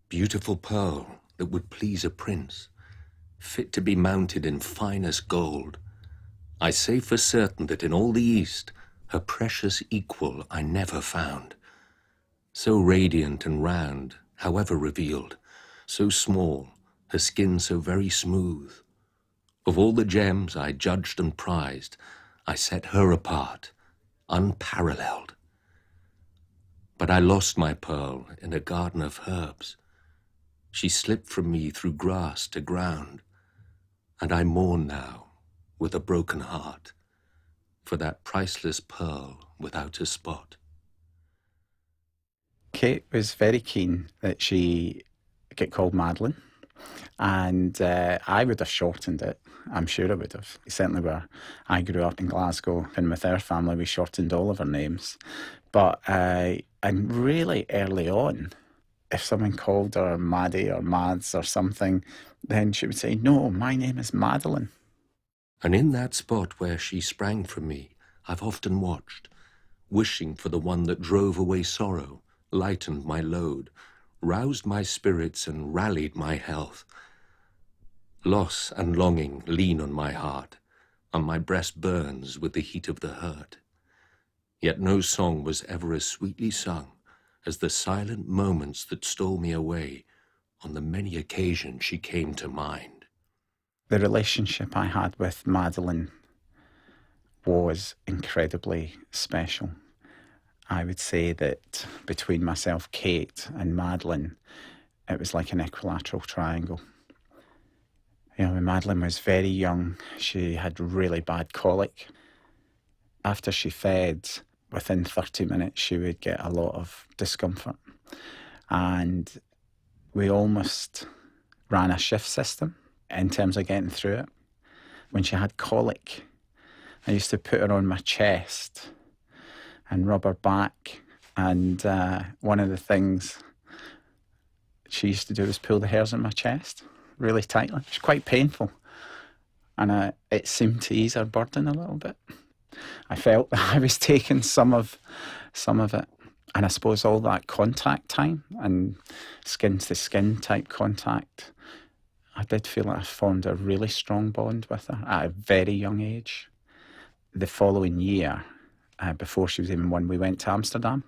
beautiful pearl that would please a prince, fit to be mounted in finest gold. I say for certain that in all the East, her precious equal I never found. So radiant and round, however revealed, so small, her skin so very smooth. Of all the gems I judged and prized, I set her apart, unparalleled. But I lost my pearl in a garden of herbs. She slipped from me through grass to ground, and I mourn now with a broken heart for that priceless pearl without a spot. Kate was very keen that she get called Madeleine, and I would have shortened it. I'm sure I would have. Certainly where I grew up in Glasgow, and with our family we shortened all of our names. But and really early on, if someone called her Maddie or Mads or something, then she would say, "No, my name is Madeleine." And in that spot where she sprang from me, I've often watched, wishing for the one that drove away sorrow, lightened my load, roused my spirits and rallied my health. Loss and longing lean on my heart, and my breast burns with the heat of the hurt. Yet no song was ever as sweetly sung as the silent moments that stole me away on the many occasions she came to mind. The relationship I had with Madeleine was incredibly special. I would say that between myself, Kate, and Madeleine, it was like an equilateral triangle. You know, when Madeleine was very young, she had really bad colic. After she fed, within 30 minutes, she would get a lot of discomfort. And we almost ran a shift system in terms of getting through it. When she had colic, I used to put her on my chest and rub her back. And one of the things she used to do was pull the hairs on my chest really tightly. It was quite painful. And it seemed to ease her burden a little bit. I felt that I was taking some of it. And I suppose all that contact time and skin-to-skin type contact, I did feel like I formed a really strong bond with her at a very young age. The following year, before she was even one, we went to Amsterdam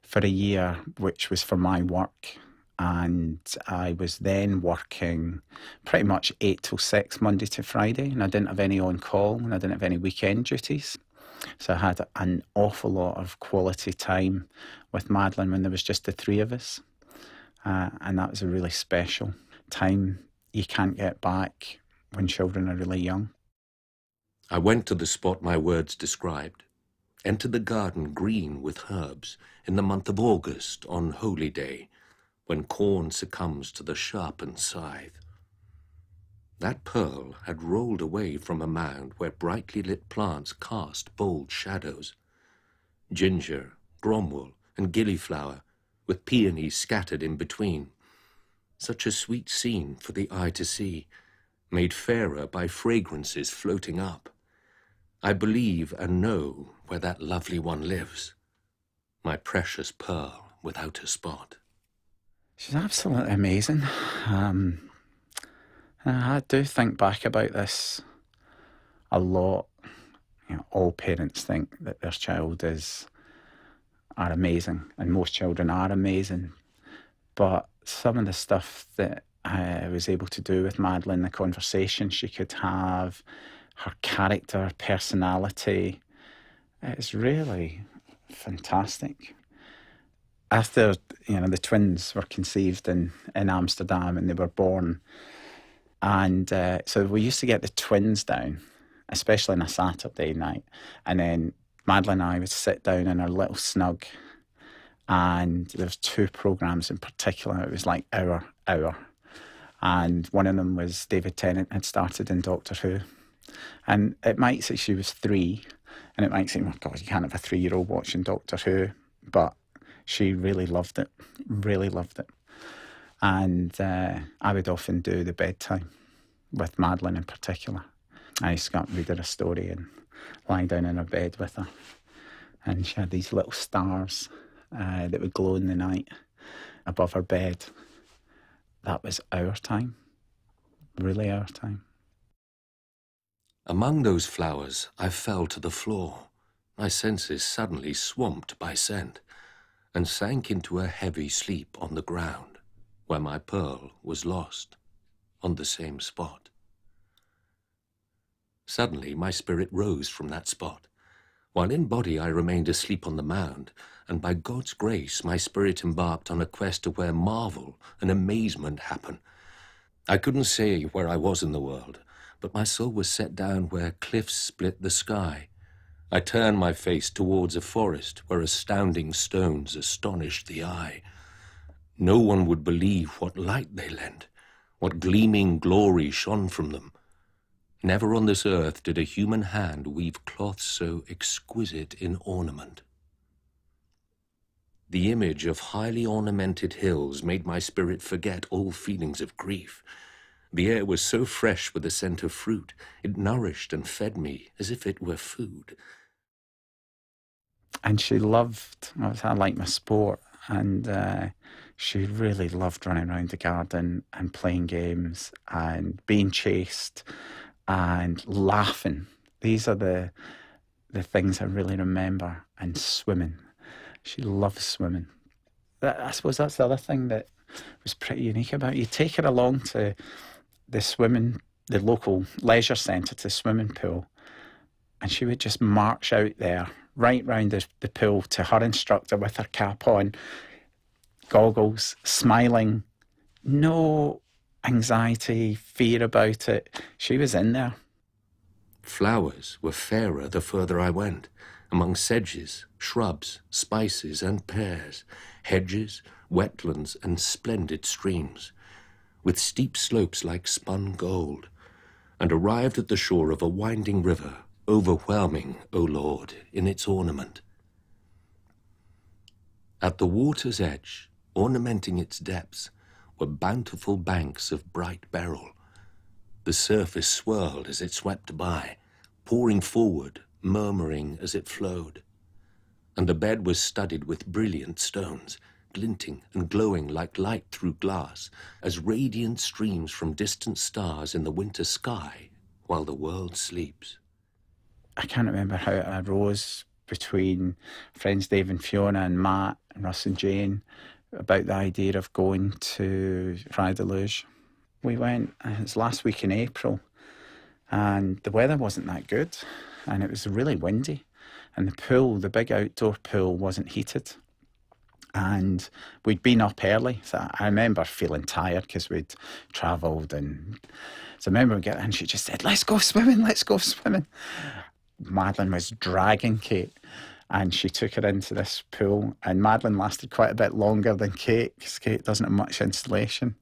for a year, which was for my work. And I was then working pretty much 8 till 6, Monday to Friday, and I didn't have any on-call, and I didn't have any weekend duties. So I had an awful lot of quality time with Madeleine when there was just the three of us. And that was a really special time you can't get back when children are really young. I went to the spot my words described, entered the garden green with herbs in the month of August on Holy Day, when corn succumbs to the sharpened scythe. That pearl had rolled away from a mound where brightly lit plants cast bold shadows. Ginger, gromwell, and gillyflower, with peonies scattered in between. Such a sweet scene for the eye to see, made fairer by fragrances floating up. I believe and know where that lovely one lives, my precious pearl without a spot. She's absolutely amazing. I do think back about this a lot. You know, all parents think that their child are amazing, and most children are amazing. But some of the stuff that I was able to do with Madeleine, the conversation she could have, her character, personality, it's really fantastic. After, you know, the twins were conceived in Amsterdam and they were born, and so we used to get the twins down, especially on a Saturday night, and then Madeleine and I would sit down in our little snug, and there was 2 programmes in particular. It was like hour, and one of them was David Tennant had started in Doctor Who, and it might say she was 3, and it might seem, oh God, you can't have a 3-year-old watching Doctor Who, but she really loved it. And I would often do the bedtime with Madeleine in particular. I used to go up and read her a story and lie down in her bed with her. And she had these little stars that would glow in the night. above her bed. That was our time, really our time. Among those flowers, I fell to the floor, my senses suddenly swamped by scent, and sank into a heavy sleep on the ground, where my pearl was lost, on the same spot. Suddenly my spirit rose from that spot. While in body I remained asleep on the mound, and by God's grace my spirit embarked on a quest to where marvel and amazement happen. I couldn't say where I was in the world, but my soul was set down where cliffs split the sky. I turned my face towards a forest where astounding stones astonished the eye. No one would believe what light they lent, what gleaming glory shone from them. Never on this earth did a human hand weave cloth so exquisite in ornament. The image of highly ornamented hills made my spirit forget all feelings of grief. The air was so fresh with the scent of fruit, it nourished and fed me as if it were food. And she loved, I like my sport, and she really loved running around the garden and playing games and being chased and laughing. These are the things I really remember. And swimming. She loved swimming. I suppose that's the other thing that was pretty unique about it. You take her along to the local leisure centre, to the swimming pool, and she would just march out there, right round the pool to her instructor with her cap on, goggles, smiling, no anxiety, fear about it. She was in there. Flowers were fairer the further I went, among sedges, shrubs, spices and pears, hedges, wetlands and splendid streams, with steep slopes like spun gold, and arrived at the shore of a winding river, overwhelming, O Lord, in its ornament. At the water's edge, ornamenting its depths, were bountiful banks of bright beryl. The surface swirled as it swept by, pouring forward, murmuring as it flowed. And the bed was studded with brilliant stones, glinting and glowing like light through glass, as radiant streams from distant stars in the winter sky while the world sleeps. I can't remember how it arose between friends Dave and Fiona and Matt and Russ and Jane about the idea of going to Praia da Luz. We went, it was last week in April, and the weather wasn't that good, and it was really windy, and the pool, the big outdoor pool, wasn't heated. And we'd been up early, so I remember feeling tired because we'd travelled, and so I remember getting, and she just said, let's go swimming. Madeleine was dragging Kate, and she took her into this pool, and Madeleine lasted quite a bit longer than Kate, because Kate doesn't have much insulation,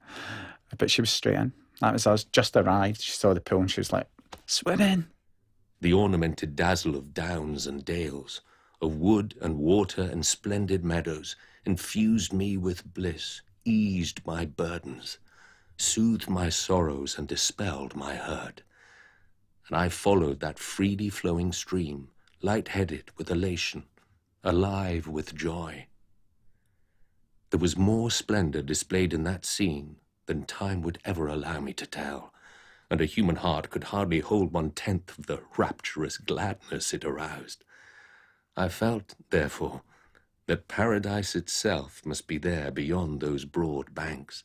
but she was straight in. That was us, just arrived, she saw the pool and she was like, swimming. The ornamented dazzle of downs and dales, of wood and water and splendid meadows, infused me with bliss, eased my burdens, soothed my sorrows and dispelled my hurt. And I followed that freely flowing stream, light-headed with elation, alive with joy. There was more splendor displayed in that scene than time would ever allow me to tell, and a human heart could hardly hold 1/10 of the rapturous gladness it aroused. I felt, therefore, that paradise itself must be there beyond those broad banks,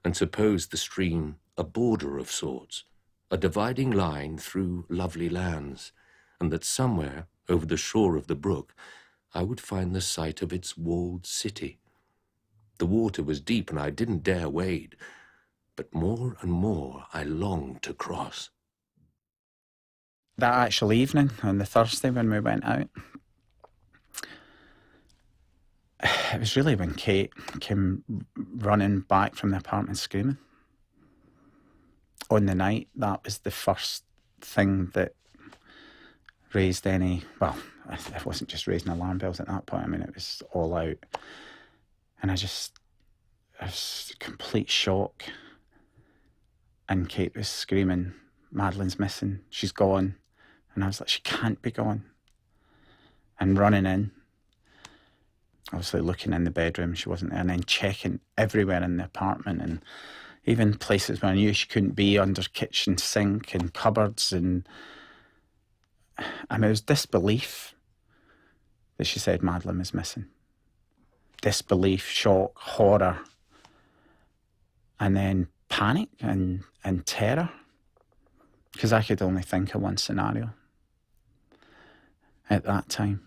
and supposed the stream a border of sorts, a dividing line through lovely lands, and that somewhere over the shore of the brook I would find the site of its walled city. The water was deep and I didn't dare wade, but more and more I longed to cross. That actual evening, on the Thursday when we went out, it was really when Kate came running back from the apartment screaming. On the night, that was the first thing that raised any, well, it wasn't just raising alarm bells at that point. I mean, it was all out. And I was complete shock. And Kate was screaming, Madeleine's missing, she's gone. And I was like, she can't be gone. And running in. obviously looking in the bedroom, she wasn't there, and then checking everywhere in the apartment, and even places where I knew she couldn't be, under kitchen sink and cupboards. And I mean, it was disbelief that she said Madeleine was missing. Disbelief, shock, horror, and then panic and terror, because I could only think of one scenario at that time.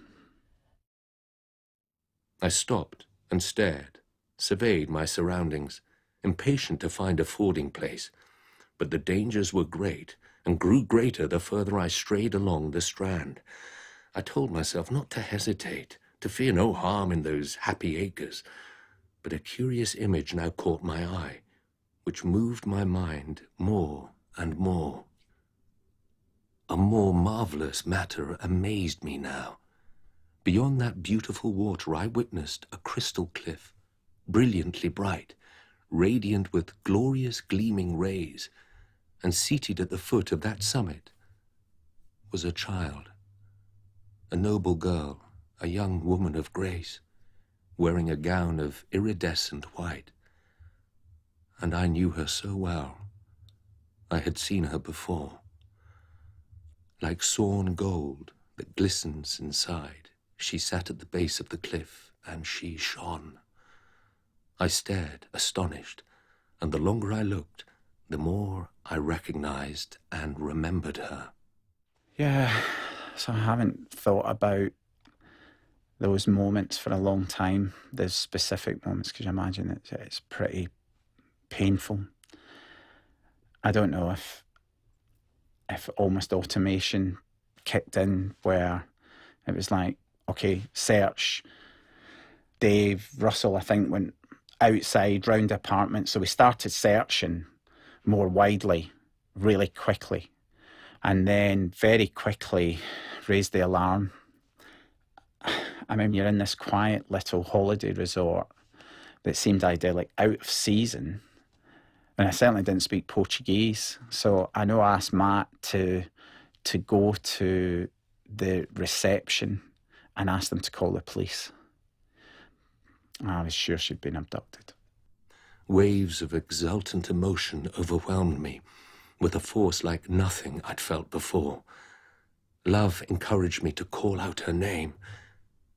I stopped and stared, surveyed my surroundings, impatient to find a fording place. But the dangers were great, and grew greater the further I strayed along the strand. I told myself not to hesitate, to fear no harm in those happy acres. But a curious image now caught my eye, which moved my mind more and more. A more marvellous matter amazed me now. Beyond that beautiful water I witnessed a crystal cliff, brilliantly bright, radiant with glorious gleaming rays, and seated at the foot of that summit was a child, a noble girl, a young woman of grace, wearing a gown of iridescent white. And I knew her so well. I had seen her before. Like sawn gold that glistens inside, she sat at the base of the cliff, and she shone. I stared, astonished, and the longer I looked, the more I recognized and remembered her. Yeah, so I haven't thought about those moments for a long time, those specific moments, because I imagine it's pretty painful. I don't know if almost automation kicked in, where it was like, okay, search. Dave, Russell, I think, went outside round the apartment, so we started searching more widely really quickly, and then very quickly raised the alarm. I mean, you're in this quiet little holiday resort that seemed idyllic, out of season, and I certainly didn't speak Portuguese, so I know I asked Matt to go to the reception and ask them to call the police. I was sure she'd been abducted. Waves of exultant emotion overwhelmed me with a force like nothing I'd felt before. Love encouraged me to call out her name,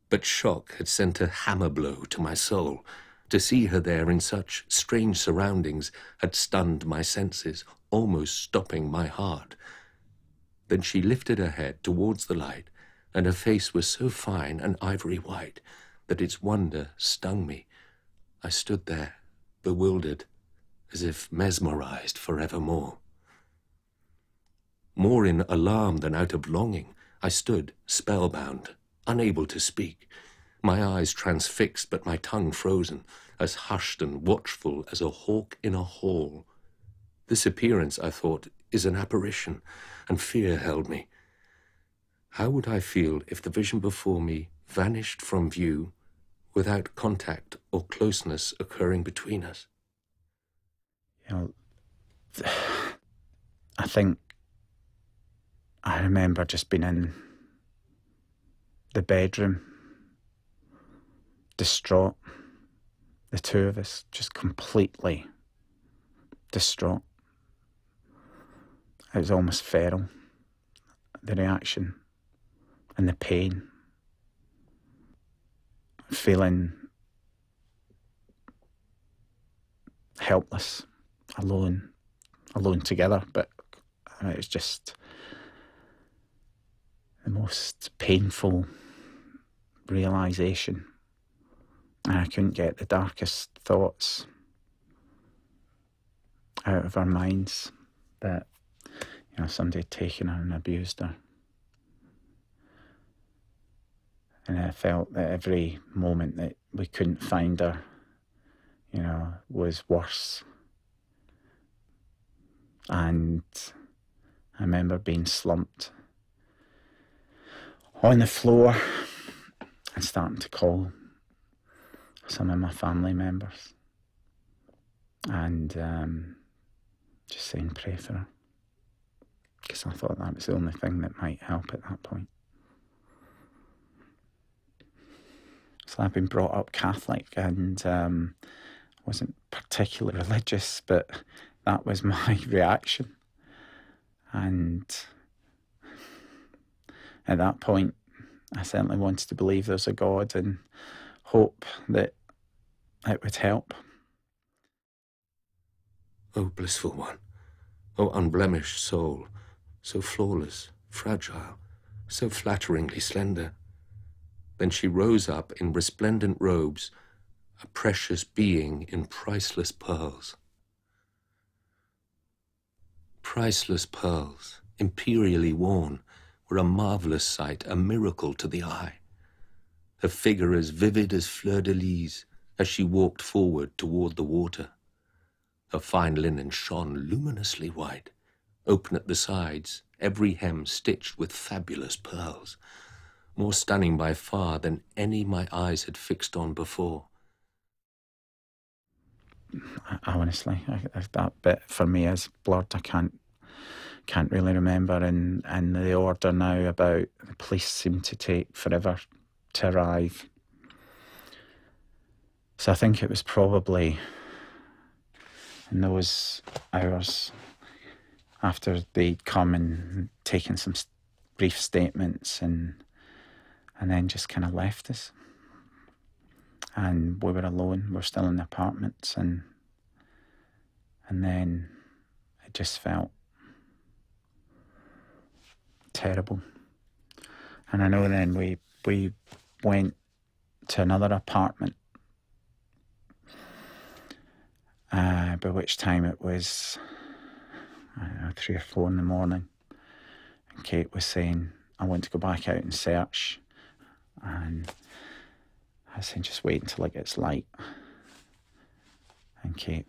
but shock had sent a hammer blow to my soul. To see her there in such strange surroundings had stunned my senses, almost stopping my heart. Then she lifted her head towards the light, and her face was so fine and ivory white that its wonder stung me. I stood there, bewildered, as if mesmerized forevermore. More in alarm than out of longing, I stood spellbound, unable to speak, my eyes transfixed but my tongue frozen, as hushed and watchful as a hawk in a hall. This appearance, I thought, is an apparition, and fear held me. How would I feel if the vision before me vanished from view without contact or closeness occurring between us? You know, I think I remember just being in the bedroom, distraught, the two of us just completely distraught. It was almost feral, the reaction and the pain, feeling helpless, alone together, but it was just the most painful realisation. And I couldn't get the darkest thoughts out of our minds that, you know, somebody had taken her and abused her. And I felt that every moment that we couldn't find her, you know, was worse. And I remember being slumped on the floor and starting to call some of my family members and just saying, pray for her, because I thought that was the only thing that might help at that point. So I've been brought up Catholic and wasn't particularly religious, but that was my reaction. And at that point, I certainly wanted to believe there's a God and hope that it would help. O blissful one, O unblemished soul, so flawless, fragile, so flatteringly slender. Then she rose up in resplendent robes, a precious being in priceless pearls. Priceless pearls, imperially worn, were a marvellous sight, a miracle to the eye. Her figure as vivid as fleur-de-lis as she walked forward toward the water. Her fine linen shone luminously white, open at the sides, every hem stitched with fabulous pearls, more stunning by far than any my eyes had fixed on before. Honestly, that bit for me is blurred. I can't really remember. And the order now about the police seem to take forever to arrive. So I think it was probably in those hours after they'd come and taken some brief statements and then just kind of left us. And we were alone, we're still in the apartments, and then it just felt terrible. And I know then we went to another apartment, by which time it was, I don't know, 3 or 4 in the morning. And Kate was saying, I want to go back out and search. And I was saying, just wait until it gets light. And Kate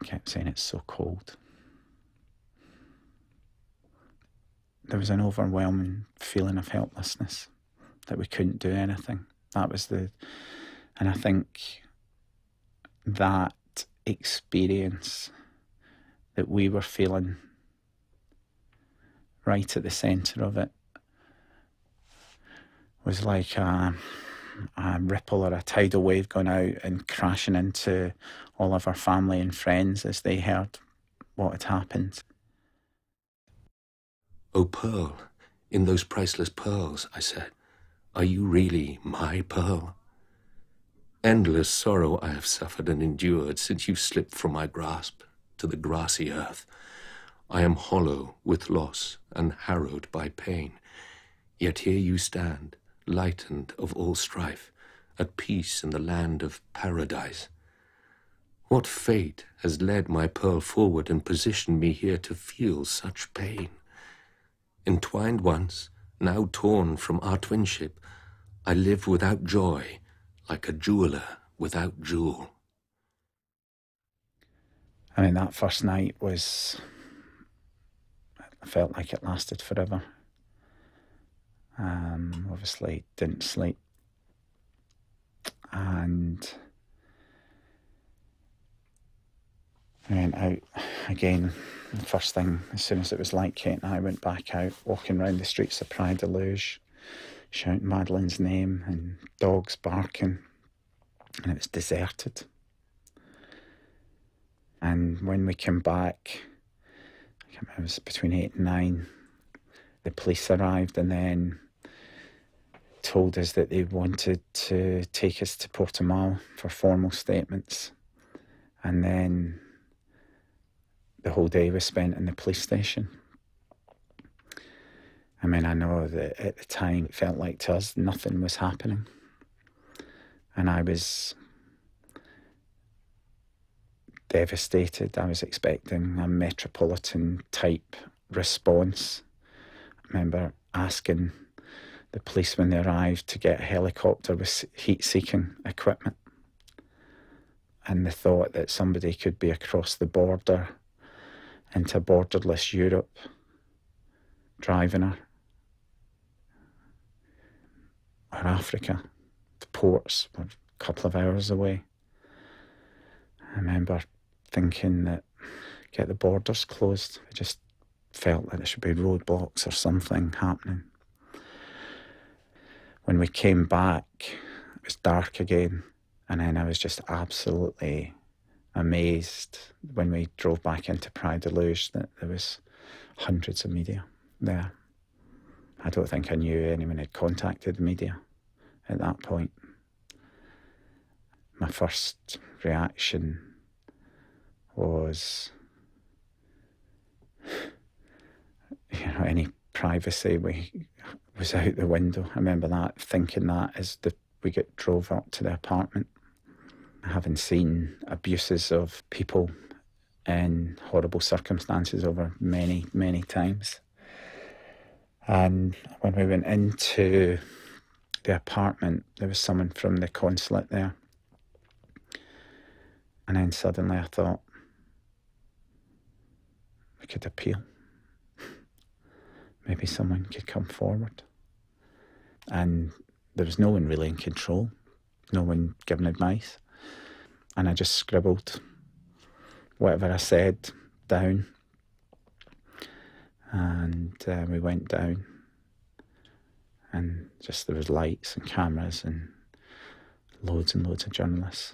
kept saying, it's so cold. There was an overwhelming feeling of helplessness, that we couldn't do anything. And I think that experience that we were feeling right at the centre of it was like a ripple or a tidal wave going out and crashing into all of our family and friends as they heard what had happened. O pearl, in those priceless pearls, I said, are you really my pearl? Endless sorrow I have suffered and endured since you slipped from my grasp to the grassy earth. I am hollow with loss and harrowed by pain. Yet here you stand, lightened of all strife, at peace in the land of paradise. What fate has led my pearl forward and positioned me here to feel such pain? Entwined once, now torn from our twinship, I live without joy, like a jeweller without jewel. I mean, that first night I felt like it lasted forever. Obviously didn't sleep. And I went out again. The first thing, as soon as it was light, Kate and I went back out, walking around the streets of Praia de Luz, shouting Madeleine's name and dogs barking, and it was deserted. And when we came back, I can't remember, it was between 8 and 9, the police arrived and then told us that they wanted to take us to Portimao for formal statements. And then the whole day was spent in the police station. I mean, I know that at the time it felt like to us nothing was happening. And I was devastated. I was expecting a metropolitan type response. I remember asking the police when they arrived to get a helicopter with heat-seeking equipment. And the thought that somebody could be across the border into borderless Europe, driving her, or Africa. The ports were a couple of hours away. I remember thinking that get the borders closed. I just felt that there should be roadblocks or something happening. When we came back, was dark again. And then I was just absolutely amazed when we drove back into Praia da Luz that there was hundreds of media there. I don't think I knew anyone had contacted the media at that point. My first reaction was, any privacy was out the window. I remember that, thinking that as we drove up to the apartment, having seen abuses of people in horrible circumstances over many, many times. And when we went into the apartment, there was someone from the consulate there. And then suddenly I thought, we could appeal. Maybe someone could come forward. And there was no one really in control, no one giving advice. And I just scribbled whatever I said down. And we went down. And just there was lights and cameras and loads of journalists.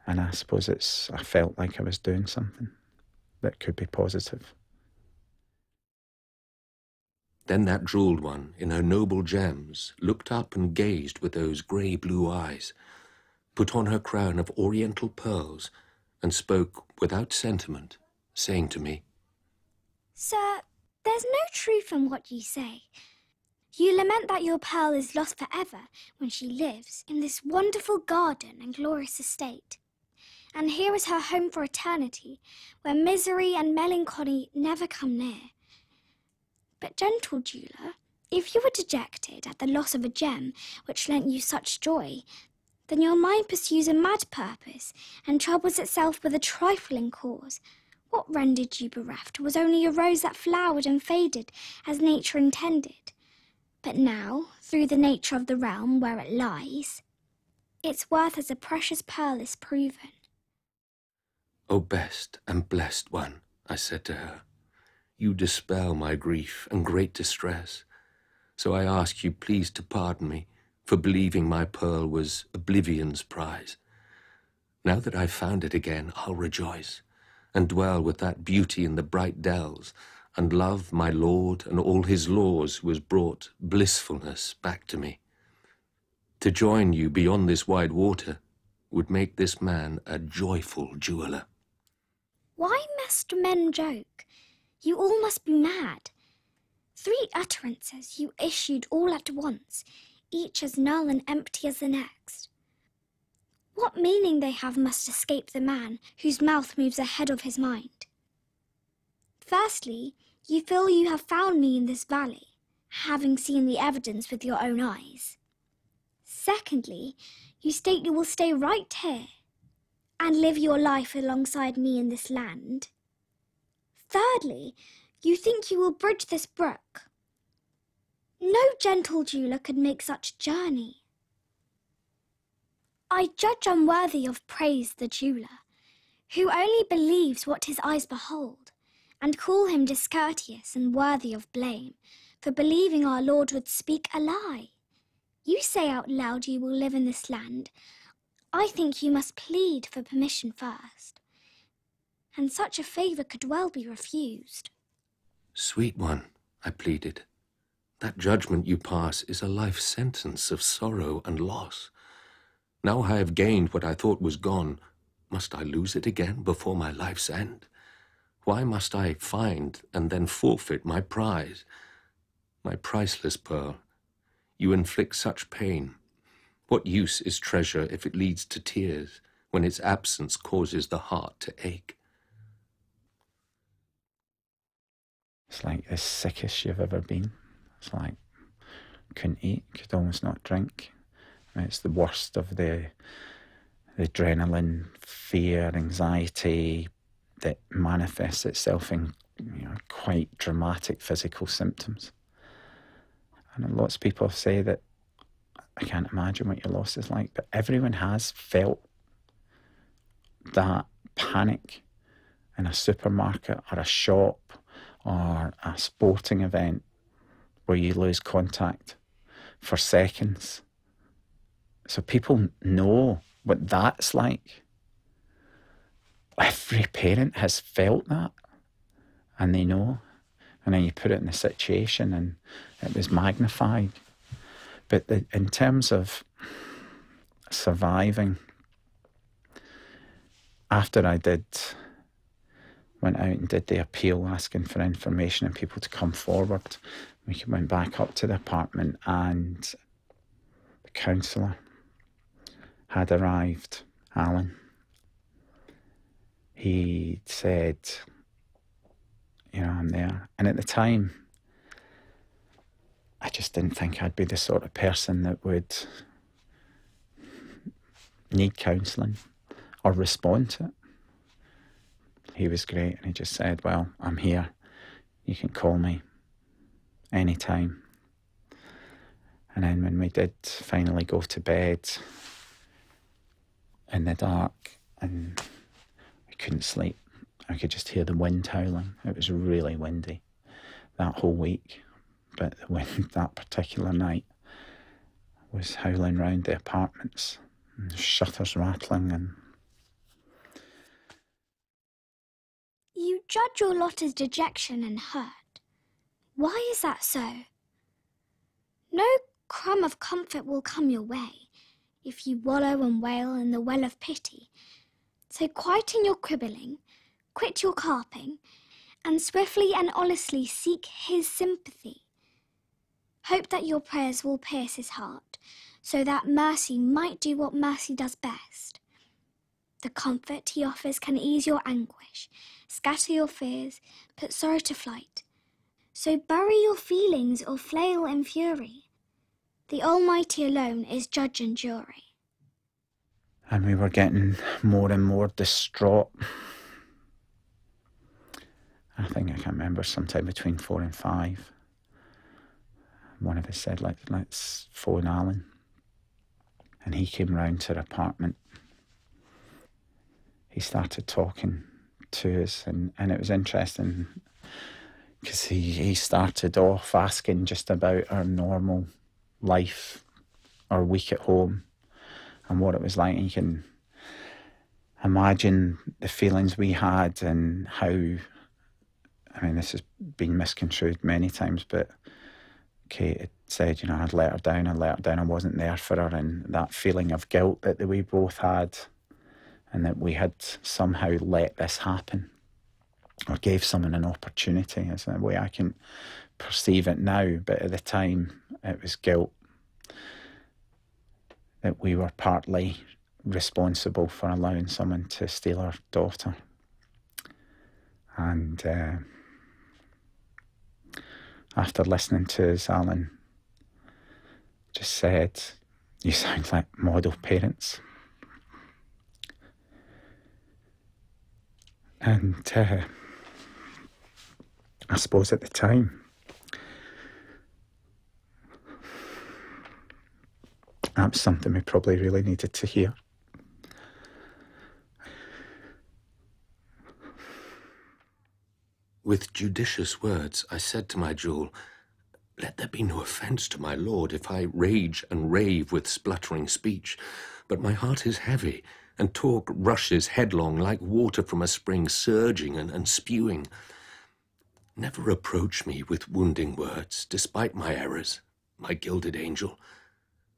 And I suppose I felt like I was doing something that could be positive. Then that jewelled one, in her noble gems, looked up and gazed with those grey-blue eyes, put on her crown of oriental pearls, and spoke without sentiment, saying to me, "Sir, there's no truth in what you say. You lament that your pearl is lost forever when she lives in this wonderful garden and glorious estate. And here is her home for eternity, where misery and melancholy never come near. But, gentle jeweller, if you were dejected at the loss of a gem which lent you such joy, then your mind pursues a mad purpose and troubles itself with a trifling cause. What rendered you bereft was only a rose that flowered and faded as nature intended. But now, through the nature of the realm where it lies, its worth as a precious pearl is proven." "O best and blessed one," I said to her, "you dispel my grief and great distress. So I ask you please to pardon me for believing my pearl was oblivion's prize. Now that I've found it again, I'll rejoice, and dwell with that beauty in the bright dells, and love my Lord and all his laws who has brought blissfulness back to me. To join you beyond this wide water would make this man a joyful jeweller." Why must men joke? You all must be mad. 3 utterances you issued all at once, each as null and empty as the next. What meaning they have must escape the man whose mouth moves ahead of his mind. Firstly, you feel you have found me in this valley, having seen the evidence with your own eyes. Secondly, you state you will stay right here and live your life alongside me in this land. Thirdly, you think you will bridge this brook. No gentle jeweller could make such a journey. I judge unworthy of praise the jeweller, who only believes what his eyes behold, and call him discourteous and worthy of blame, for believing our Lord would speak a lie. You say out loud you will live in this land. I think you must plead for permission first, and such a favour could well be refused. "Sweet one," I pleaded, "that judgment you pass is a life sentence of sorrow and loss. Now I have gained what I thought was gone. Must I lose it again before my life's end? Why must I find and then forfeit my prize? My priceless pearl, you inflict such pain. What use is treasure if it leads to tears, when its absence causes the heart to ache?" It's like the sickest you've ever been. It's like, couldn't eat, could almost not drink. It's the worst of the adrenaline, fear, anxiety that manifests itself in quite dramatic physical symptoms. And lots of people say that I can't imagine what your loss is like, but everyone has felt that panic in a supermarket or a shop or a sporting event where you lose contact for seconds So people know what that's like. Every parent has felt that, and they know. And then you put it in a situation and it was magnified. But in terms of surviving, after I went out and did the appeal asking for information and people to come forward, we went back up to the apartment and the counsellor had arrived, Alan. He said, you know, I'm there. And at the time, I just didn't think I'd be the sort of person that would need counselling or respond to it. He was great, and he just said, well, I'm here. You can call me anytime. And then when we did finally go to bed in the dark, and we couldn't sleep, I could just hear the wind howling. It was really windy that whole week, but the wind that particular night was howling round the apartments, and the shutters rattling. And you judge your lot as dejection and hurt. Why is that so? No crumb of comfort will come your way if you wallow and wail in the well of pity. So quieten your quibbling, quit your carping, and swiftly and honestly seek his sympathy. Hope that your prayers will pierce his heart, so that mercy might do what mercy does best. The comfort he offers can ease your anguish, scatter your fears, put sorrow to flight. So bury your feelings or flail in fury. The Almighty alone is judge and jury. And we were getting more and more distraught. I think I can remember sometime between 4 and 5. One of us said, let's phone Alan. And he came round to our apartment. He started talking to us, and it was interesting because he started off asking just about our normal life, our week at home, and what it was like. And you can imagine the feelings we had and how, I mean, this has been misconstrued many times, but Kate had said, you know, I'd let her down, I wasn't there for her, and that feeling of guilt that we both had, and that we had somehow let this happen, or gave someone an opportunity, is the way I can perceive it now. But at the time, it was guilt that we were partly responsible for allowing someone to steal our daughter. And after listening to us, Alan just said, you sound like model parents. And I suppose at the time, that was something we probably really needed to hear. With judicious words, I said to my jewel, let there be no offence to my lord if I rage and rave with spluttering speech, but my heart is heavy, and talk rushes headlong like water from a spring, surging and spewing. Never approach me with wounding words, despite my errors, my gilded angel,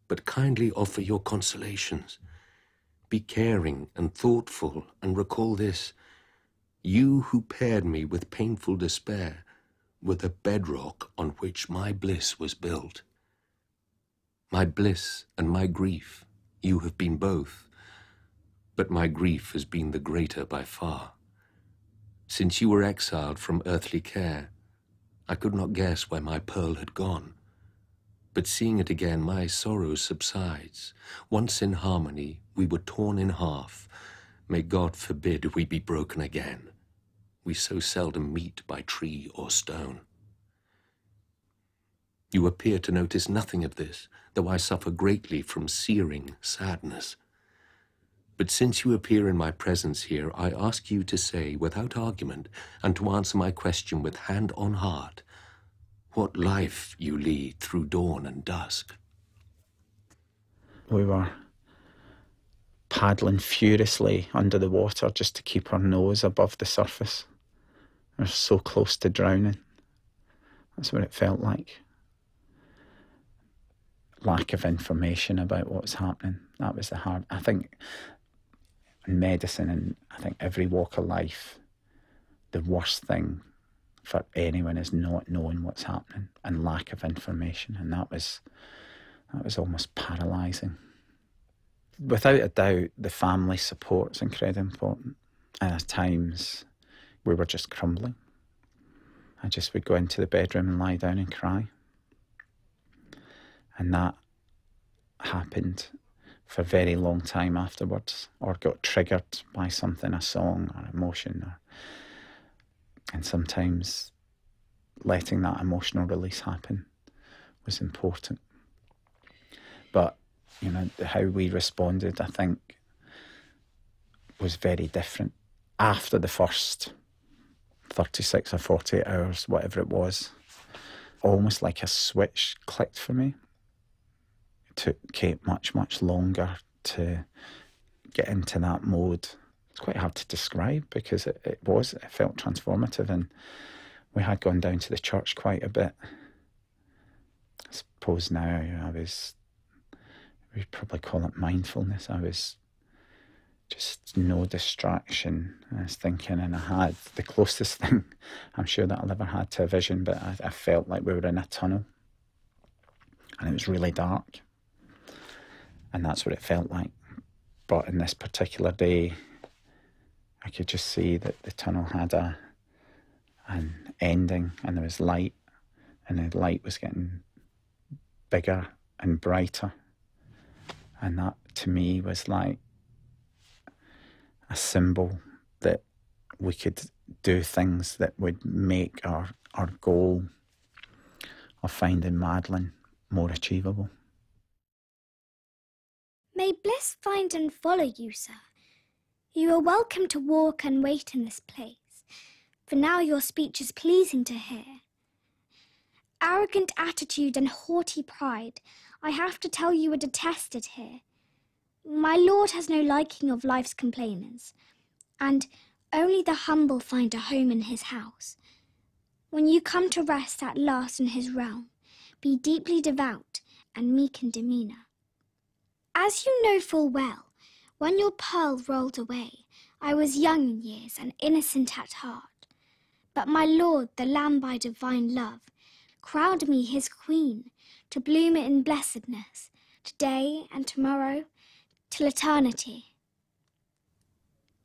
but kindly offer your consolations. Be caring and thoughtful, and recall this: you who paired me with painful despair were the bedrock on which my bliss was built. My bliss and my grief, you have been both, but my grief has been the greater by far. Since you were exiled from earthly care, I could not guess where my pearl had gone. But seeing it again, my sorrow subsides. Once in harmony, we were torn in half. May God forbid we be broken again. We so seldom meet by tree or stone. You appear to notice nothing of this, though I suffer greatly from searing sadness. But since you appear in my presence here, I ask you to say, without argument, and to answer my question with hand on heart, what life you lead through dawn and dusk. We were paddling furiously under the water just to keep our nose above the surface. We were so close to drowning. That's what it felt like. Lack of information about what was happening. That was the hard. I think in medicine and I think every walk of life, the worst thing for anyone is not knowing what's happening and lack of information. And that was almost paralysing. Without a doubt, the family support is incredibly important. And at times, we were just crumbling. I just would go into the bedroom and lie down and cry. And that happened for a very long time afterwards, or got triggered by something, a song or emotion. And sometimes letting that emotional release happen was important. But, you know, how we responded, I think, was very different. After the first 36 or 48 hours, whatever it was, almost like a switch clicked for me. It took Kate much, much longer to get into that mode. It's quite hard to describe because it felt transformative, and we had gone down to the church quite a bit. I suppose now we'd probably call it mindfulness. I was just no distraction. I was thinking, and I had the closest thing I'm sure that I'll ever had to a vision, but I felt like we were in a tunnel and it was really dark, and that's what it felt like. But in this particular day, I could just see that the tunnel had an ending, and there was light, and the light was getting bigger and brighter. And that, to me, was like a symbol that we could do things that would make our goal of finding Madeleine more achievable. May bliss find and follow you, sir. You are welcome to walk and wait in this place, for now your speech is pleasing to hear. Arrogant attitude and haughty pride, I have to tell you, are detested here. My lord has no liking of life's complainers, and only the humble find a home in his house. When you come to rest at last in his realm, be deeply devout and meek in demeanour. As you know full well, when your pearl rolled away, I was young in years and innocent at heart. But my lord, the Lamb by divine love, crowned me his queen, to bloom in blessedness, today and tomorrow, till eternity.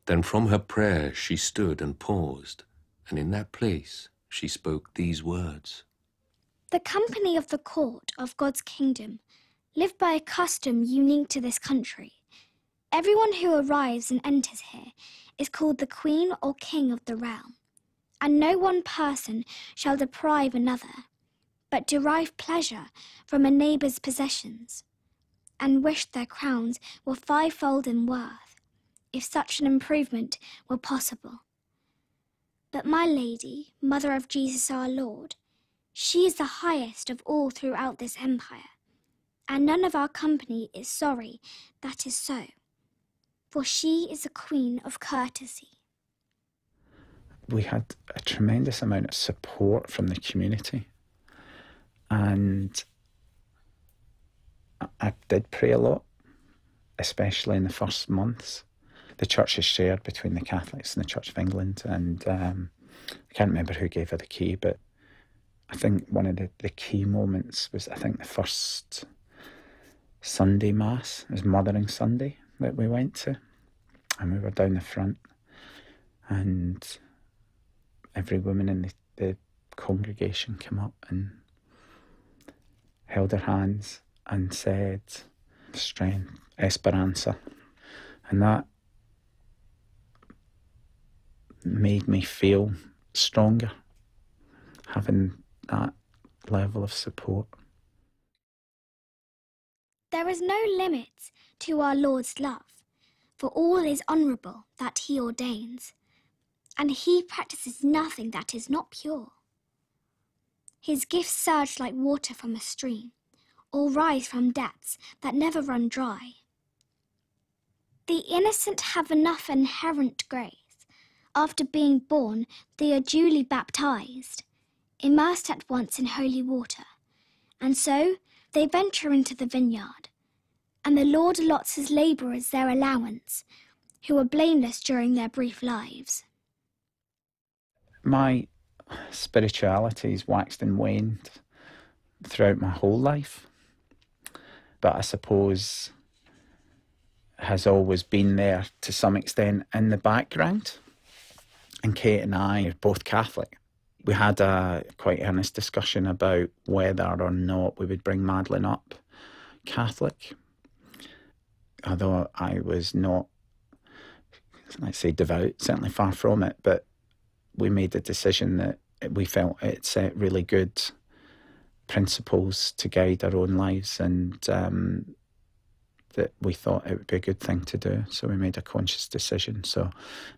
Then from her prayer she stood and paused, and in that place she spoke these words. The company of the court of God's kingdom live by a custom unique to this country. Everyone who arrives and enters here is called the queen or king of the realm, and no one person shall deprive another, but derive pleasure from a neighbour's possessions, and wish their crowns were fivefold in worth, if such an improvement were possible. But my lady, mother of Jesus our Lord, she is the highest of all throughout this empire, and none of our company is sorry that is so, for she is the queen of courtesy. We had a tremendous amount of support from the community, and I did pray a lot, especially in the first months. The church is shared between the Catholics and the Church of England, and I can't remember who gave her the key, but I think one of the key moments was, I think, the first Sunday Mass. It was Mothering Sunday that we went to, and we were down the front, and every woman in the congregation came up and held her hands and said, strength, esperanza. And that made me feel stronger, having that level of support. There is no limit to our Lord's love, for all is honourable that he ordains, and he practises nothing that is not pure. His gifts surge like water from a stream, or rise from depths that never run dry. The innocent have enough inherent grace. After being born, they are duly baptized, immersed at once in holy water, and so they venture into the vineyard, and the Lord allots his labourers their allowance, who are blameless during their brief lives. My spirituality's waxed and waned throughout my whole life, but I suppose has always been there to some extent in the background. And Kate and I are both Catholic. We had a quite earnest discussion about whether or not we would bring Madeleine up Catholic. Although I was not, let's say, devout, certainly far from it, but we made the decision that we felt it set really good principles to guide our own lives, and that we thought it would be a good thing to do. So we made a conscious decision. So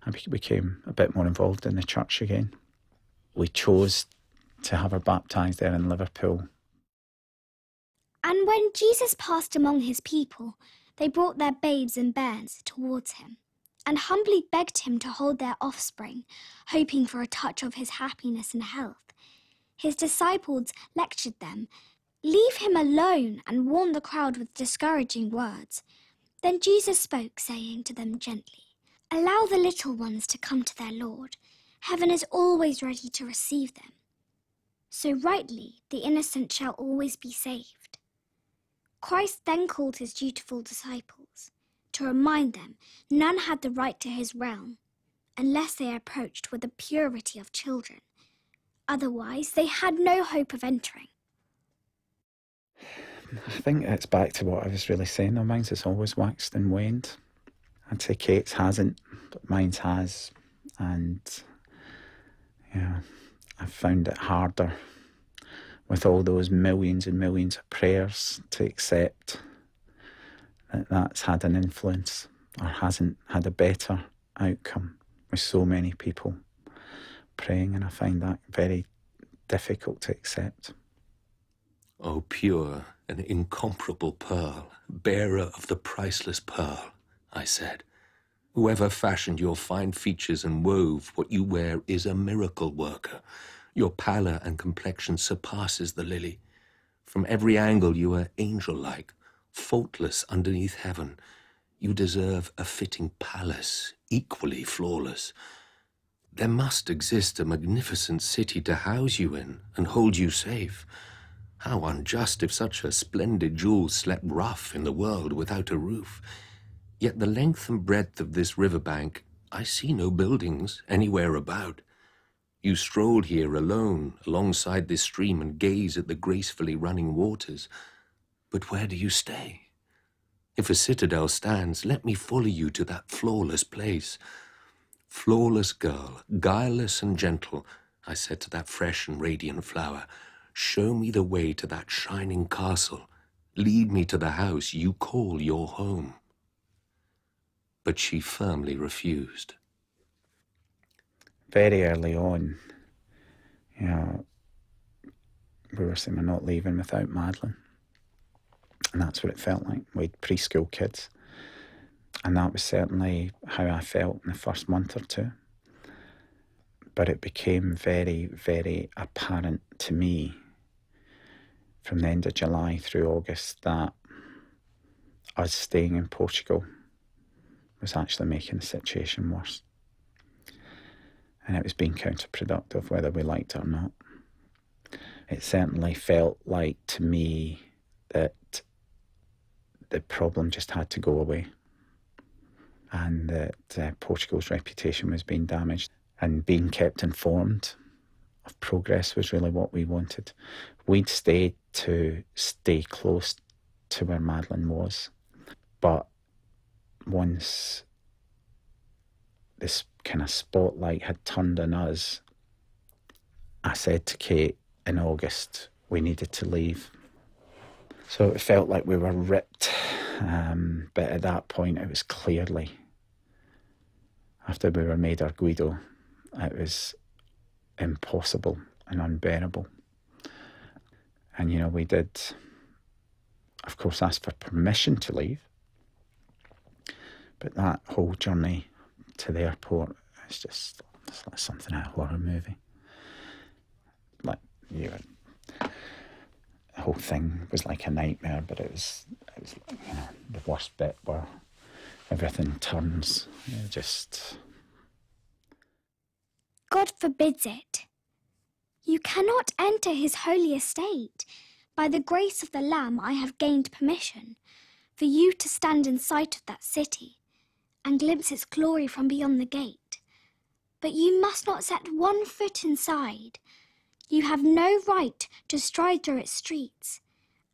I became a bit more involved in the church again. We chose to have her baptised there in Liverpool. And when Jesus passed among his people, they brought their babes and bairns towards him, and humbly begged him to hold their offspring, hoping for a touch of his happiness and health. His disciples lectured them, "Leave him alone," and warned the crowd with discouraging words. Then Jesus spoke, saying to them gently, "Allow the little ones to come to their Lord. Heaven is always ready to receive them. So rightly the innocent shall always be saved." Christ then called his dutiful disciples to remind them none had the right to his realm unless they approached with the purity of children. Otherwise they had no hope of entering. I think it's back to what I was really saying, though. Mine's has always waxed and waned. I'd say Kate's hasn't, but mine's has. And yeah, I've found it harder with all those millions and millions of prayers to accept that that's had an influence or hasn't had a better outcome, with so many people praying, and I find that very difficult to accept. O pure and incomparable pearl, bearer of the priceless pearl, I said, whoever fashioned your fine features and wove what you wear is a miracle worker. Your pallor and complexion surpasses the lily. From every angle you are angel-like, faultless underneath heaven. You deserve a fitting palace, equally flawless. There must exist a magnificent city to house you in and hold you safe. How unjust if such a splendid jewel slept rough in the world without a roof. Yet the length and breadth of this riverbank, I see no buildings anywhere about. You strolled here alone alongside this stream and gaze at the gracefully running waters. But where do you stay? If a citadel stands, let me follow you to that flawless place. Flawless girl, guileless and gentle, I said to that fresh and radiant flower, show me the way to that shining castle. Lead me to the house you call your home. But she firmly refused. Very early on, you know, we were saying we're not leaving without Madeleine. And that's what it felt like. We had preschool kids. And that was certainly how I felt in the first month or two. But it became very, very apparent to me from the end of July through August that us staying in Portugal was actually making the situation worse. And it was being counterproductive whether we liked it or not. It certainly felt like to me that the problem just had to go away, and that Portugal's reputation was being damaged, and being kept informed of progress was really what we wanted. We'd stayed to stay close to where Madeleine was, but once this kind of spotlight had turned on us, I said to Kate in August we needed to leave. So it felt like we were ripped, but at that point it was clearly, after we were made our Guido, it was impossible and unbearable. And you know, we did of course, asked for permission to leave. But that whole journey to the airport is just, it's like something out of a horror movie. Like, the whole thing was like a nightmare, but it was the worst bit where everything turns. God forbids it. You cannot enter his holy estate. By the grace of the Lamb I have gained permission for you to stand in sight of that city and glimpse its glory from beyond the gate. But you must not set one foot inside. You have no right to stride through its streets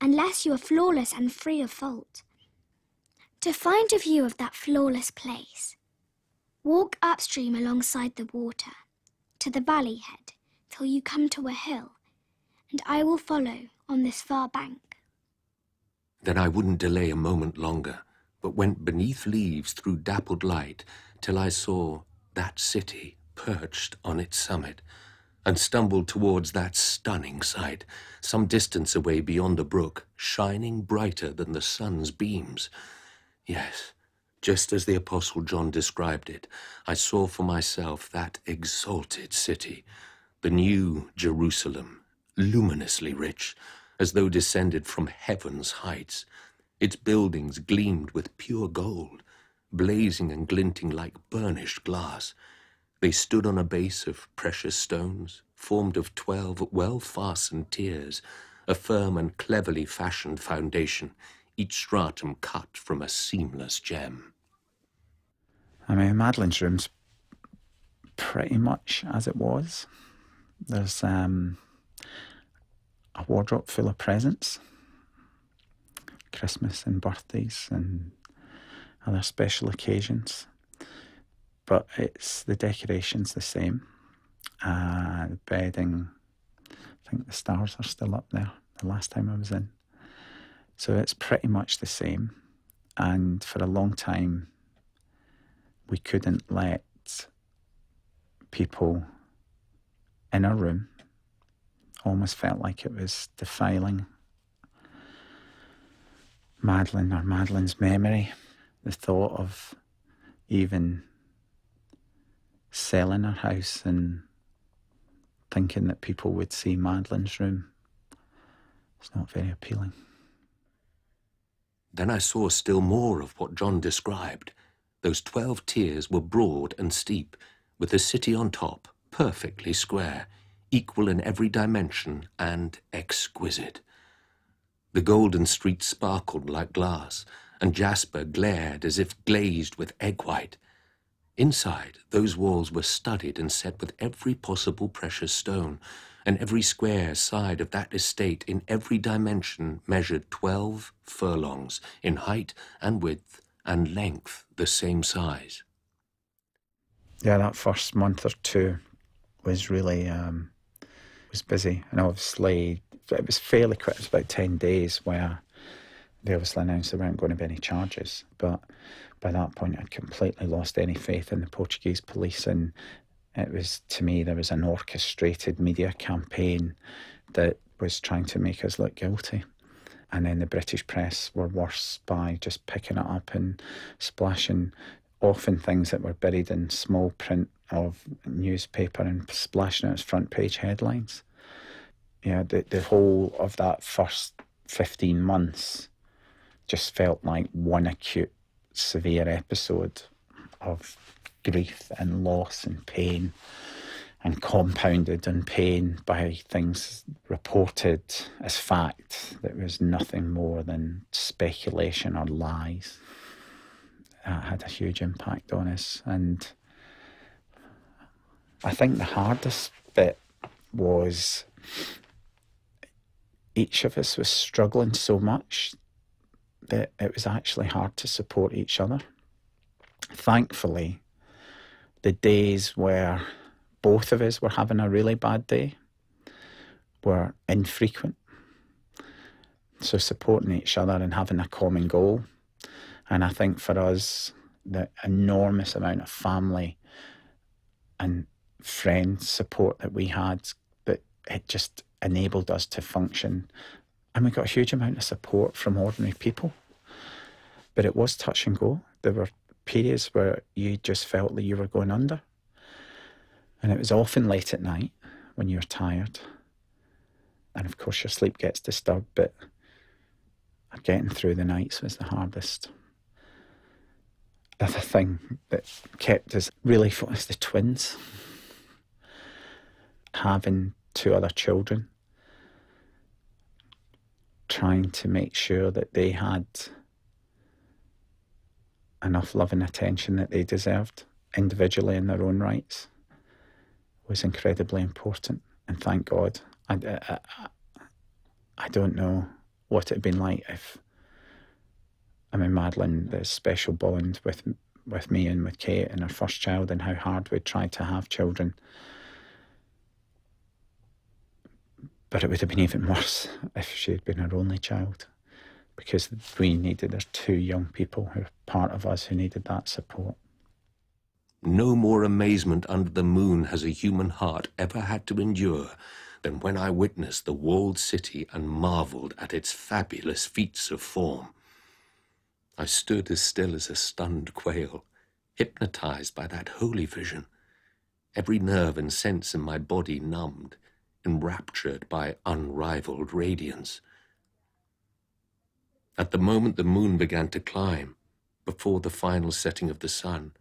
unless you are flawless and free of fault. To find a view of that flawless place, walk upstream alongside the water to the valley head till you come to a hill, and I will follow on this far bank. Then I wouldn't delay a moment longer, but went beneath leaves through dappled light till I saw that city perched on its summit, and stumbled towards that stunning sight, some distance away beyond a brook, shining brighter than the sun's beams. Yes, just as the Apostle John described it, I saw for myself that exalted city, the new Jerusalem, luminously rich, as though descended from heaven's heights. Its buildings gleamed with pure gold, blazing and glinting like burnished glass. They stood on a base of precious stones, formed of 12 well-fastened tiers, a firm and cleverly fashioned foundation, each stratum cut from a seamless gem. I mean, Madeleine's room's pretty much as it was. There's a wardrobe full of presents, Christmas and birthdays and other special occasions. But it's the decoration's the same. The bedding, I think the stars are still up there the last time I was in. So it's pretty much the same. And for a long time, we couldn't let people in our room. Almost felt like it was defiling Madeleine or Madeleine's memory. The thought of even selling our house and thinking that people would see Madeleine's room, it's not very appealing. Then I saw still more of what John described. Those 12 tiers were broad and steep, with the city on top, perfectly square, equal in every dimension and exquisite. The golden streets sparkled like glass, and jasper glared as if glazed with egg white. Inside, those walls were studded and set with every possible precious stone, and every square side of that estate in every dimension measured 12 furlongs in height and width and length the same size. Yeah, that first month or two was really was busy, and obviously it was fairly quick. It was about 10 days where they obviously announced there weren't going to be any charges, but by that point I'd completely lost any faith in the Portuguese police, and it was, to me, there was an orchestrated media campaign that was trying to make us look guilty. And then the British press were worse by just picking it up and splashing often things that were buried in small print of newspaper and splashing it as front page headlines. Yeah, the whole of that first 15 months just felt like one acute, severe episode of grief and loss and pain, and compounded in pain by things reported as fact that was nothing more than speculation or lies. That had a huge impact on us. And I think the hardest bit was each of us was struggling so much that it was actually hard to support each other. Thankfully, the days where both of us were having a really bad day were infrequent. So supporting each other and having a common goal. And I think for us, the enormous amount of family and friend support that we had, that it just enabled us to function And we got a huge amount of support from ordinary people. But it was touch and go. There were periods where you just felt that you were going under. And it was often late at night when you were tired. And of course your sleep gets disturbed, but getting through the nights was the hardest. The other thing that kept us really focused, the twins. Having 2 other children, trying to make sure that they had enough love and attention that they deserved individually in their own rights was incredibly important. And thank God, I don't know what it had been like if, Madeleine, the special bond with me and with Kate and her first child, and how hard we tried to have children. But it would have been even worse if she had been her only child, because we needed, there's 2 young people who are part of us who needed that support. No more amazement under the moon has a human heart ever had to endure than when I witnessed the walled city and marvelled at its fabulous feats of form. I stood as still as a stunned quail, hypnotized by that holy vision, every nerve and sense in my body numbed, enraptured by unrivaled radiance. At the moment the moon began to climb, before the final setting of the sun,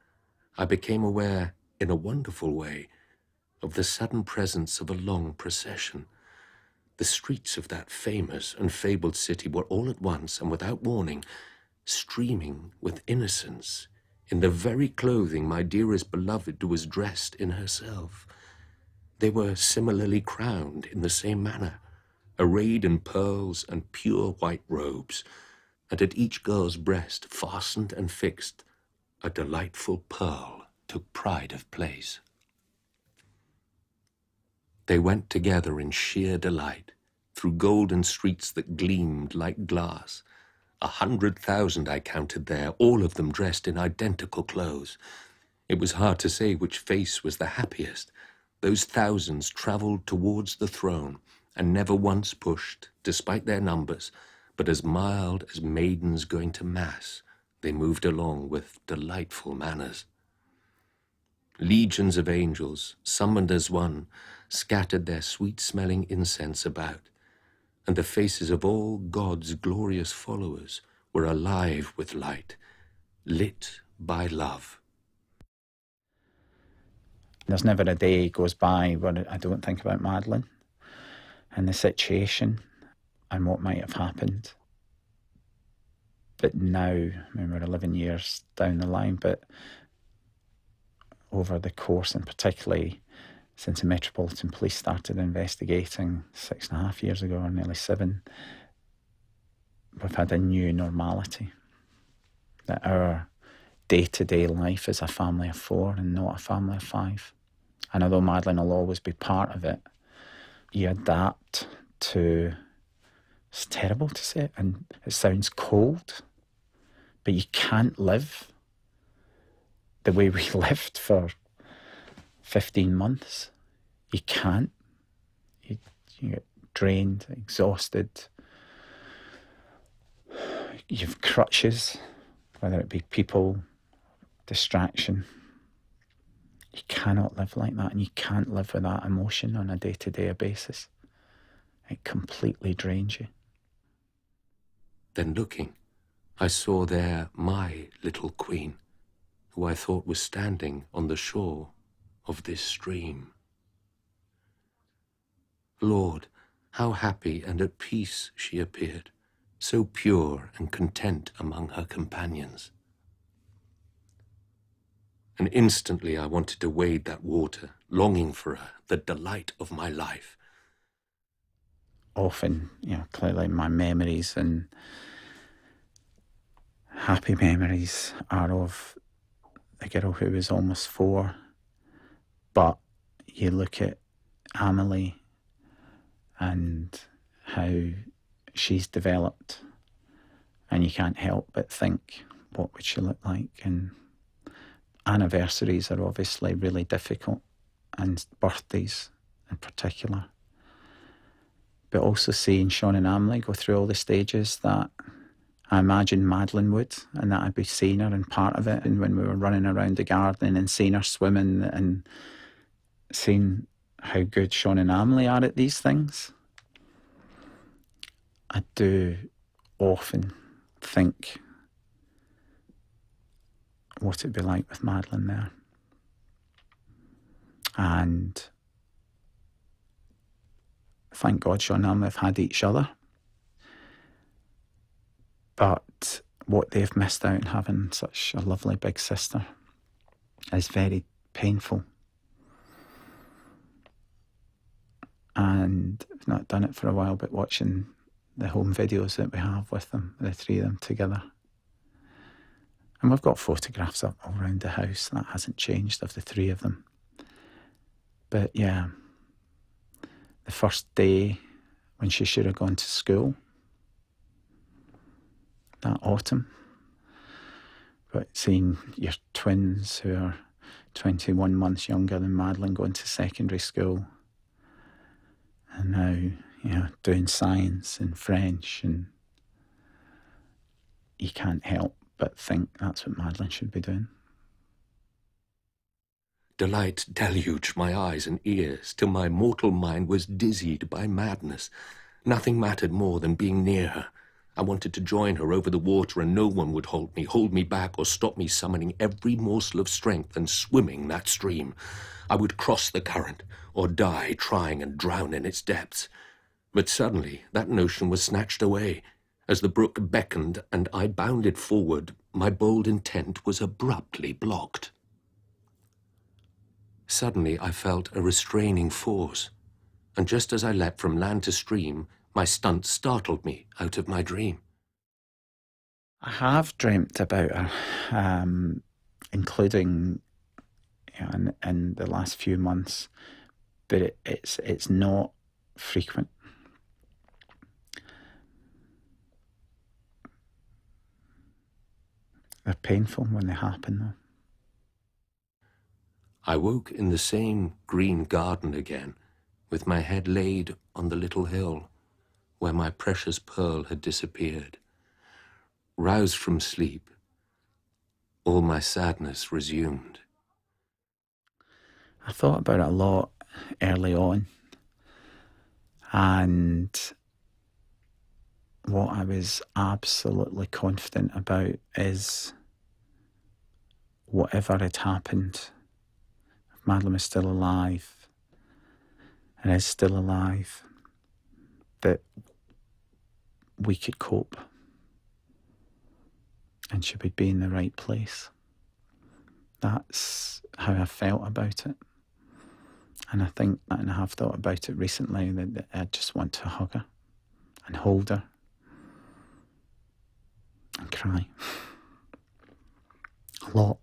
I became aware, in a wonderful way, of the sudden presence of a long procession. The streets of that famous and fabled city were all at once and without warning streaming with innocence in the very clothing my dearest beloved was dressed in herself. They were similarly crowned in the same manner, arrayed in pearls and pure white robes, and at each girl's breast, fastened and fixed, a delightful pearl took pride of place. They went together in sheer delight, through golden streets that gleamed like glass. 100,000 I counted there, all of them dressed in identical clothes. It was hard to say which face was the happiest. Those thousands travelled towards the throne, and never once pushed, despite their numbers, but as mild as maidens going to mass, they moved along with delightful manners. Legions of angels, summoned as one, scattered their sweet-smelling incense about, and the faces of all God's glorious followers were alive with light, lit by love. There's never a day goes by where I don't think about Madeleine and the situation and what might have happened. But now, we're 11 years down the line, but over the course, and particularly since the Metropolitan Police started investigating 6.5 years ago, or nearly 7, we've had a new normality. That our day-to-day life is a family of 4 and not a family of 5. And although Madeleine will always be part of it, you adapt to, it's terrible to say it, and it sounds cold, but you can't live the way we lived for 15 months. You can't. You get drained, exhausted. You've crutches, whether it be people, distraction. You cannot live like that, and you can't live with that emotion on a day-to-day basis. It completely drains you. Then looking, I saw there my little queen, who I thought was standing on the shore of this stream. Lord, how happy and at peace she appeared, so pure and content among her companions. And instantly I wanted to wade that water, longing for her, the delight of my life. Often, clearly my memories and happy memories are of a girl who was almost 4, but you look at Amelie and how she's developed, and you can't help but think, what would she look like? And anniversaries are obviously really difficult, and birthdays in particular. but also seeing Sean and Emily go through all the stages that I imagined Madeleine would, and that I'd be seeing her and part of it. And when we were running around the garden and seeing her swimming and seeing how good Sean and Emily are at these things, I do often think what it'd be like with Madeleine there. And thank God Sean and Emily have had each other. But what they've missed out in having such a lovely big sister is very painful. And I've not done it for a while, but watching the home videos that we have with them, the three of them together. And we've got photographs up all around the house. That hasn't changed, of the three of them. But yeah, the first day when she should have gone to school, that autumn, but seeing your twins who are 21 months younger than Madeleine going to secondary school, and now, you know, doing science and French, and you can't help but think that's what Madeleine should be doing. Delight deluged my eyes and ears till my mortal mind was dizzied by madness. Nothing mattered more than being near her. I wanted to join her over the water, and no one would hold me back, or stop me summoning every morsel of strength and swimming that stream. I would cross the current, or die trying and drown in its depths. But suddenly that notion was snatched away. As the brook beckoned and I bounded forward, my bold intent was abruptly blocked. Suddenly I felt a restraining force, and just as I leapt from land to stream, my stunt startled me out of my dream. I have dreamt about her, including, you know, in the last few months, but it's not frequent. They're painful when they happen, though. I woke in the same green garden again, with my head laid on the little hill where my precious pearl had disappeared. Roused from sleep, all my sadness resumed. I thought about it a lot early on, and what I was absolutely confident about is whatever had happened, if Madeleine was still alive and is still alive, that we could cope and she would be in the right place. That's how I felt about it. And I think, and I have thought about it recently, that I just want to hug her and hold her and cry a lot.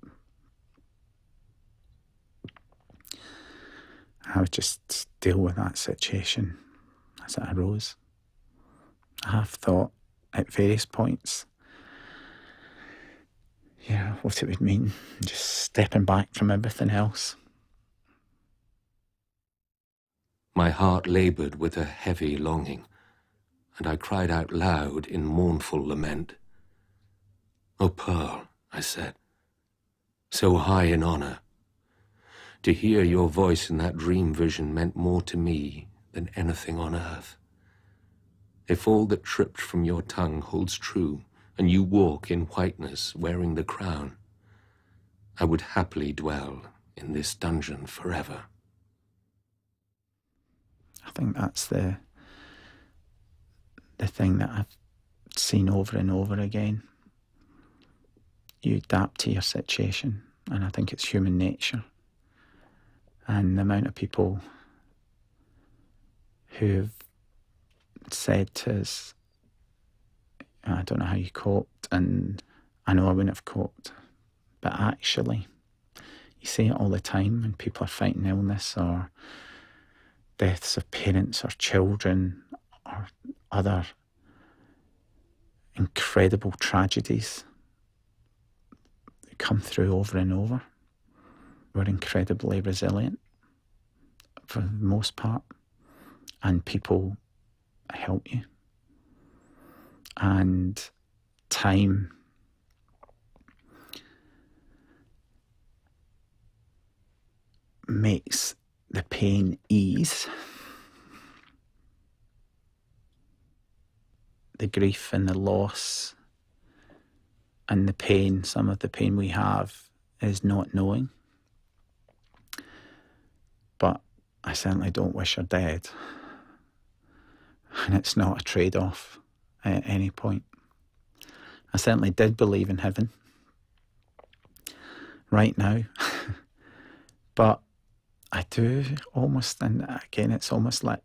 I would just deal with that situation as it arose. I have thought at various points, yeah, what it would mean, just stepping back from everything else. My heart laboured with a heavy longing, and I cried out loud in mournful lament. "O Pearl," I said, "so high in honour, to hear your voice in that dream vision meant more to me than anything on earth. If all that tripped from your tongue holds true, and you walk in whiteness wearing the crown, I would happily dwell in this dungeon forever." I think that's the thing that I've seen over and over again. You adapt to your situation, and I think it's human nature. And the amount of people who've said to us, "I don't know how you coped," and "I know I wouldn't have coped," but actually, you see it all the time when people are fighting illness or deaths of parents or children or other incredible tragedies that come through over and over. We're incredibly resilient for the most part, and people help you. And time makes the pain ease. The grief and the loss and the pain, some of the pain we have is not knowing. But I certainly don't wish her dead. And it's not a trade-off at any point. I certainly did believe in heaven right now. But I do almost, and again, it's almost like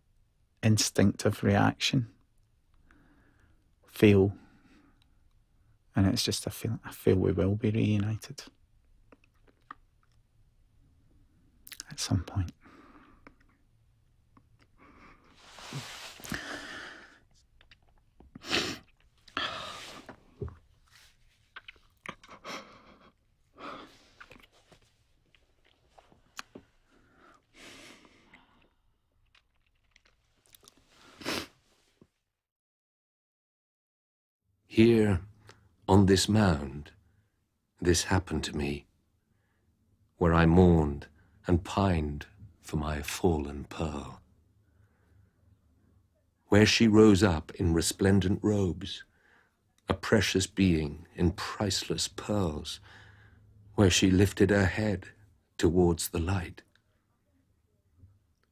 instinctive reaction. Feel, and it's just I feel we will be reunited at some point. Here, on this mound, this happened to me, where I mourned and pined for my fallen pearl. Where she rose up in resplendent robes, a precious being in priceless pearls, where she lifted her head towards the light.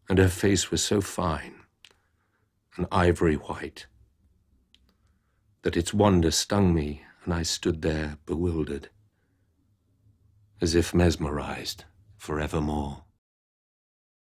And her face was so fine, an ivory white, that its wonder stung me, and I stood there bewildered, as if mesmerized forevermore.